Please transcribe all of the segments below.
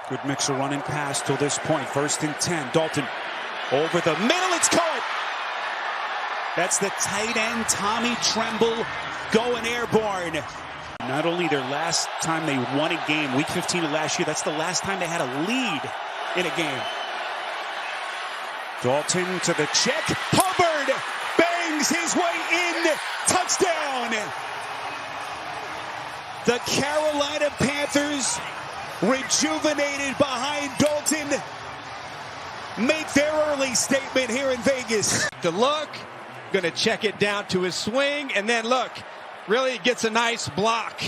Good mix of running pass till this point. 1st and 10. Dalton over the middle. It's caught. That's the tight end, Tommy Tremble, going airborne. Not only their last time they won a game, week 15 of last year, that's the last time they had a lead in a game. Dalton to the check. Hubbard bangs his way in. Touchdown. The Carolina Panthers, rejuvenated behind Dalton, make their early statement here in Vegas. The look, going to check it down to his swing, and then look, really gets a nice block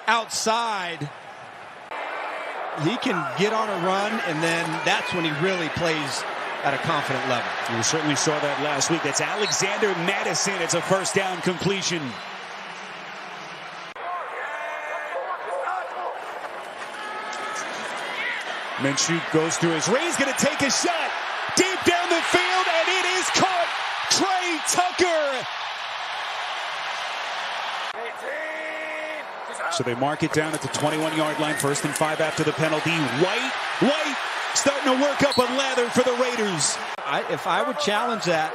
outside. He can get on a run, and then that's when he really plays at a confident level. We certainly saw that last week. That's Alexander Madison. It's a 1st down completion. Minshew goes through his read. He's going to take a shot deep down the field, and it is caught. Trey Tucker. So they mark it down at the 21-yard line. 1st and 5 after the penalty. White starting to work up a lather for the Raiders. If I would challenge that.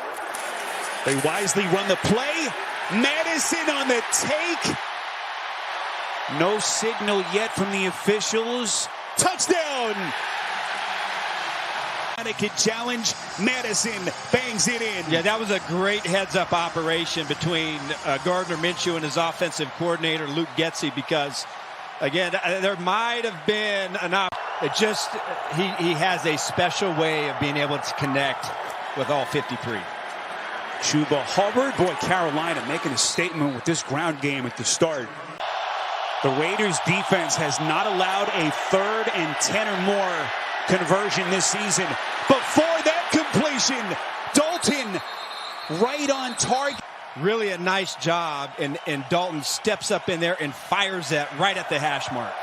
They wisely run the play. Madison on the take. No signal yet from the officials. Touchdown! Could challenge. Madison bangs it in. Yeah, that was a great heads-up operation between Gardner Minshew and his offensive coordinator, Luke Getsy, because, again, there might have been enough. It just, he has a special way of being able to connect with all 53. Chuba Hubbard. Boy, Carolina making a statement with this ground game at the start. The Raiders defense has not allowed a 3rd and 10 or more conversion this season. Before that completion, Dalton right on target. Really a nice job, and Dalton steps up in there and fires that right at the hash mark.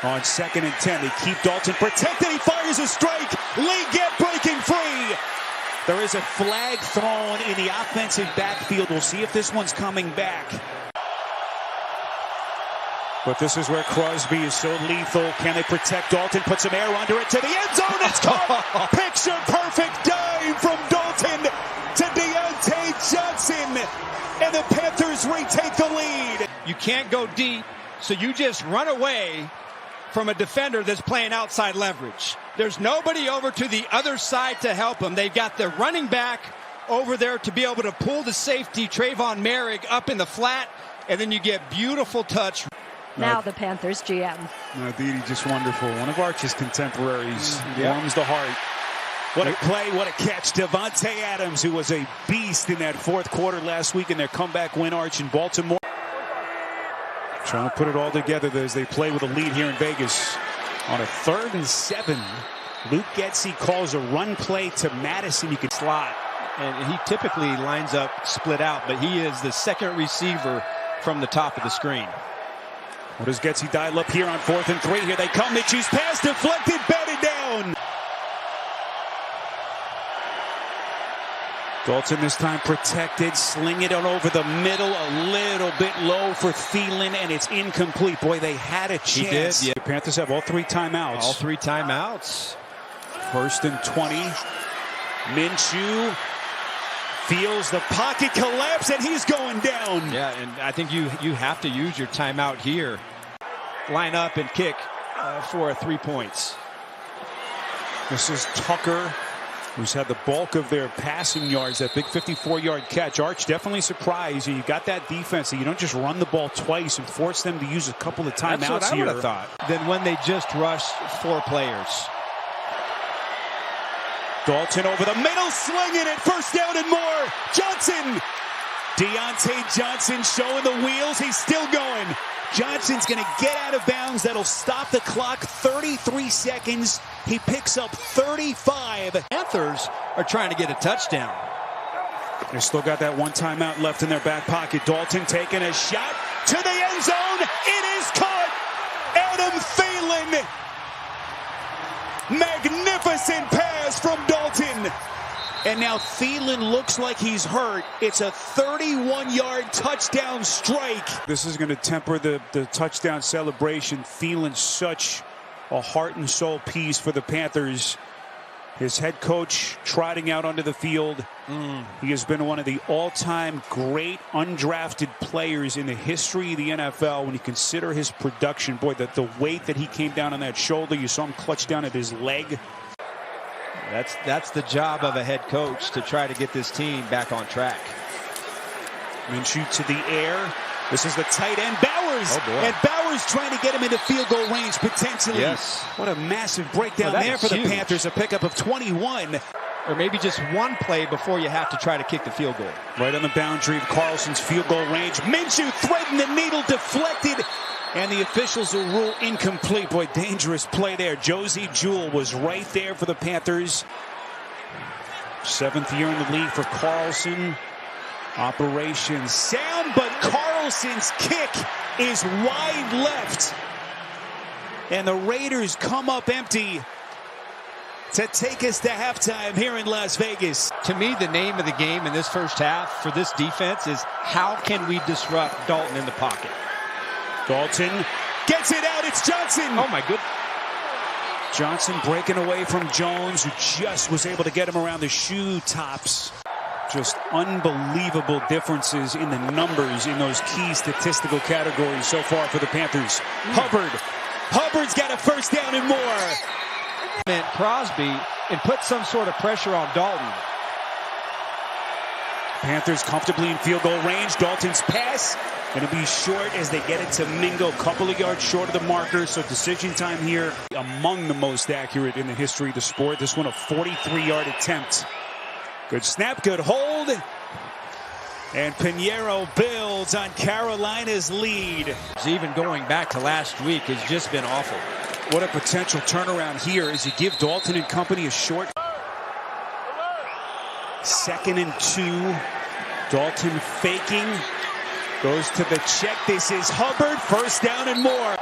On 2nd and 10, they keep Dalton protected. He fires a strike. Leggett breaking free. There is a flag thrown in the offensive backfield. We'll see if this one's coming back. But this is where Crosby is so lethal. Can they protect Dalton? Put some air under it to the end zone. It's caught. Picture perfect dime from Dalton to Deontay Johnson. And the Panthers retake the lead. You can't go deep, so you just run away from a defender that's playing outside leverage. There's nobody over to the other side to help him. They've got the running back over there to be able to pull the safety, Trayvon Merrick, up in the flat, and then you get beautiful touch. Now the Panthers GM. Didi, just wonderful. One of Arch's contemporaries. Warms the heart. What a play, what a catch. Devontae Adams, who was a beast in that 4th quarter last week in their comeback win, Arch, in Baltimore. Trying to put it all together as they play with a lead here in Vegas. On a 3rd and 7, Luke Getsy calls a run play to Madison. You can slot. And he typically lines up split out, but he is the 2nd receiver from the top of the screen. What does Getsy dial up here on 4th and 3? Here they come. They choose pass deflected, batted down. Dalton this time protected, sling it on over the middle, a little bit low for Thielen, and it's incomplete. Boy, they had a chance. He did, yeah. The Panthers have all 3 timeouts. All 3 timeouts. 1st and 20. Minshew feels the pocket collapse, and he's going down. Yeah, and I think you have to use your timeout here. Line up and kick for 3 points. This is Tucker, who's had the bulk of their passing yards, that big 54-yard catch. Arch, definitely surprised. You got that defense. You don't just run the ball twice and force them to use a couple of timeouts. That's what I would have thought. Then when they just rushed 4 players. Dalton over the middle, slinging it, 1st down and more. Johnson. Deontay Johnson showing the wheels. He's still going. Johnson's going to get out of bounds. That'll stop the clock. 33 seconds. He picks up 35. Panthers are trying to get a touchdown. They still got that 1 timeout left in their back pocket. Dalton taking a shot to the end zone. It is caught. Adam Thielen. Magnificent pass from Dalton. And now Thielen looks like he's hurt. It's a 31-yard touchdown strike. This is going to temper the touchdown celebration. Thielen, such a heart and soul piece for the Panthers. His head coach trotting out onto the field. He has been one of the all-time great undrafted players in the history of the NFL when you consider his production. Boy, the weight that he came down on that shoulder, you saw him clutch down at his leg. That's the job of a head coach, to try to get this team back on track. Minshew to the air. This is the tight end, Bowers. Oh, boy. And Bowers trying to get him into field goal range potentially. Yes. What a massive breakdown there for the Panthers. A pickup of 21. Or maybe just one play before you have to try to kick the field goal. Right on the boundary of Carlson's field goal range. Minshew threading the needle, deflected. And the officials will rule incomplete. Boy, dangerous play there. Josie Jewell was right there for the Panthers. 7th year in the league for Carlson. Operation sound, but Carlson's kick is wide left. And the Raiders come up empty to take us to halftime here in Las Vegas. To me, the name of the game in this first half for this defense is, how can we disrupt Dalton in the pocket? Dalton gets it out. It's Johnson. Oh, my goodness. Johnson breaking away from Jones, who just was able to get him around the shoe tops. Just unbelievable differences in the numbers in those key statistical categories so far for the Panthers. Hubbard's got a first down and more. And Crosby, and put some sort of pressure on Dalton. Panthers comfortably in field goal range. Dalton's pass going to be short as they get it to Mingo, a couple of yards short of the marker. So decision time here, among the most accurate in the history of the sport. This one a 43-yard attempt. Good snap, good hold. And Pinheiro builds on Carolina's lead. Even going back to last week has just been awful. What a potential turnaround here as you give Dalton and company a short. 2nd and 2. Dalton faking. Goes to the check. This is Hubbard. First down and more.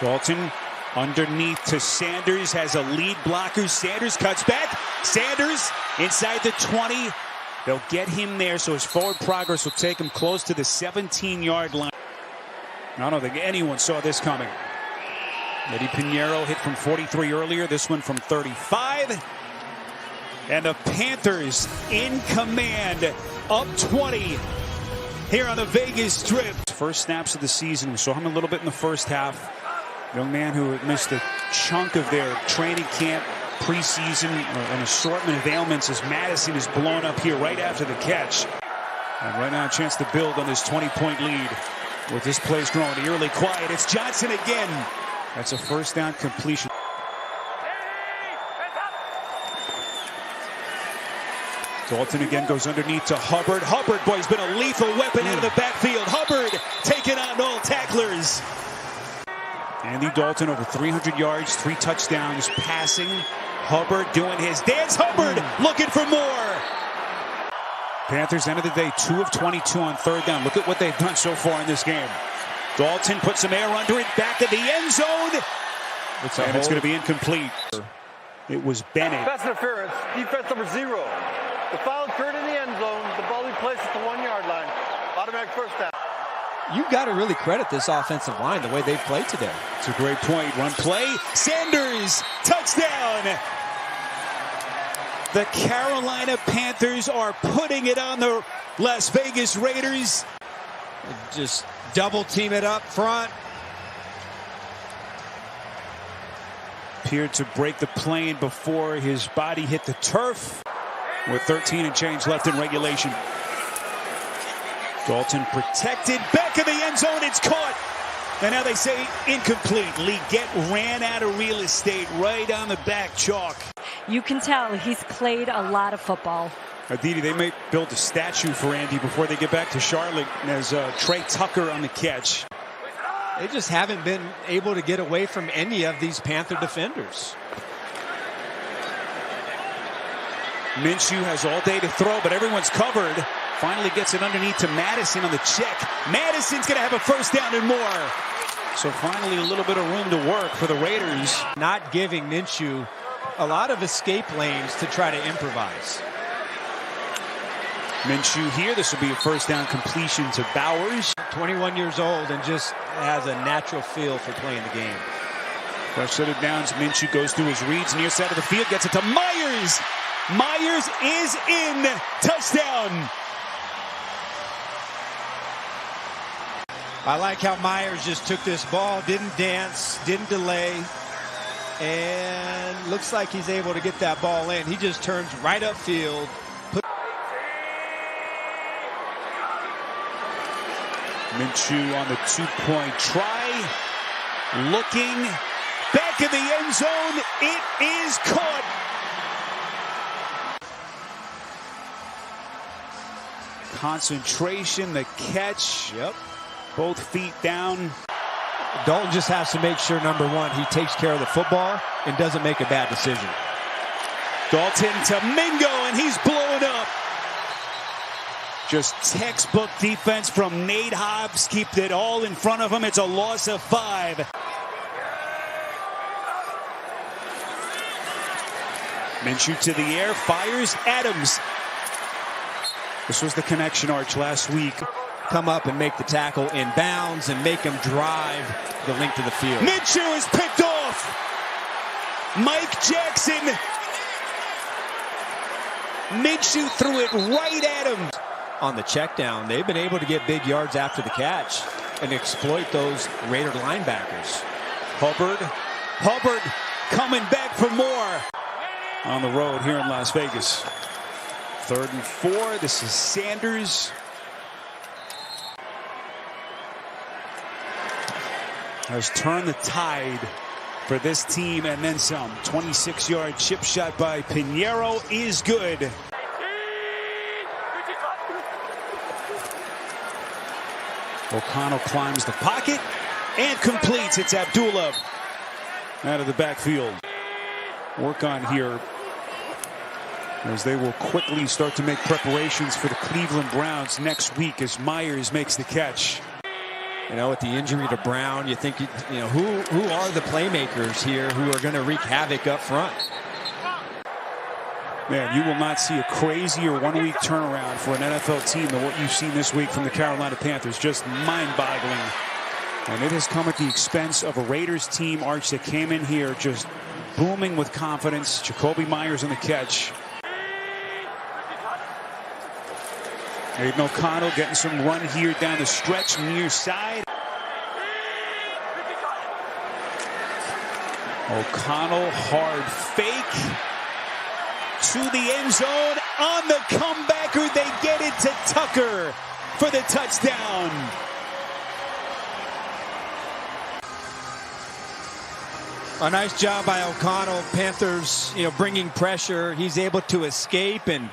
Dalton underneath to Sanders, has a lead blocker. Sanders cuts back. Sanders inside the 20. They'll get him there, so his forward progress will take him close to the 17-yard line. I don't think anyone saw this coming. Eddie Pinheiro hit from 43 earlier. This one from 35. And the Panthers in command, up 20 here on the Vegas Strip. First snaps of the season. We saw him a little bit in the first half. Young man who had missed a chunk of their training camp, preseason, an assortment of ailments as Madison is blown up here right after the catch. And right now a chance to build on this 20-point lead. With this place growing eerily quiet, it's Johnson again. That's a first down completion. Dalton again goes underneath to Hubbard. Hubbard, boy, he's been a lethal weapon out of the backfield. Hubbard taking on all tacklers. Andy Dalton over 300 yards, 3 touchdowns passing. Hubbard doing his dance. Hubbard looking for more. Panthers ended the day 2 of 22 on 3rd down. Look at what they've done so far in this game. Dalton put some air under it, back of the end zone. It's going to be incomplete. It was Bennett. Pass interference, defense number 0. The foul occurred in the end zone. The ball will be placed at the 1-yard line. Automatic first down. You've got to really credit this offensive line the way they've played today. It's a great point. Run play. Sanders, touchdown. The Carolina Panthers are putting it on the Las Vegas Raiders. Just double team it up front. Appeared to break the plane before his body hit the turf. With 13 and change left in regulation. Dalton protected, back of the end zone, it's caught. And now they say incomplete. Leggett ran out of real estate right on the back chalk. You can tell he's played a lot of football. Aditi, they may build a statue for Andy before they get back to Charlotte as Trey Tucker on the catch. They just haven't been able to get away from any of these Panther defenders. Minshew has all day to throw, but everyone's covered. Finally gets it underneath to Madison on the check. Madison's going to have a first down and more. So finally a little bit of room to work for the Raiders. Not giving Minshew a lot of escape lanes to try to improvise. Minshew here. This will be a first down completion to Bowers. 21 years old and just has a natural feel for playing the game. First set of downs, Minshew goes through his reads, near side of the field, gets it to Myers. Myers is in. Touchdown. I like how Myers just took this ball, didn't dance, didn't delay, and looks like he's able to get that ball in. He just turns right upfield. Minshew on the 2-point try. Looking back in the end zone. It is caught. Concentration, the catch. Yep. Both feet down. Dalton just has to make sure, number one, he takes care of the football and doesn't make a bad decision. Dalton to Mingo, and he's blowing up. Just textbook defense from Nate Hobbs. Keep it all in front of him. It's a loss of 5. Minshew to the air, fires Adams. This was the connection arch last week. Come up and make the tackle in bounds and make him drive the length of the field. Minshew is picked off. Mike Jackson. Minshew threw it right at him. On the check down, they've been able to get big yards after the catch and exploit those Raider linebackers. Hubbard coming back for more. On the road here in Las Vegas. 3rd and 4. This is Sanders. Has turned the tide for this team and then some. 26-yard chip shot by Pinheiro is good. O'Connell climbs the pocket and completes. It's Abdullah out of the backfield. Work on here as they will quickly start to make preparations for the Cleveland Browns next week as Myers makes the catch. You know, with the injury to Brown, you think, you know, who are the playmakers here who are going to wreak havoc up front? Man, you will not see a crazier one-week turnaround for an NFL team than what you've seen this week from the Carolina Panthers. Just mind-boggling. And it has come at the expense of a Raiders team, Arch, that came in here just booming with confidence. Jacoby Myers on the catch. Aiden O'Connell getting some run here down the stretch near side. O'Connell, hard fake. To the end zone. On the comebacker, they get it to Tucker for the touchdown. A nice job by O'Connell. Panthers, you know, bringing pressure. He's able to escape and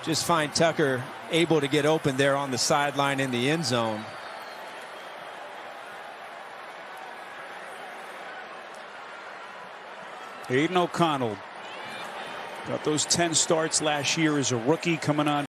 just find Tucker able to get open there on the sideline in the end zone. Aiden O'Connell got those 10 starts last year as a rookie, coming on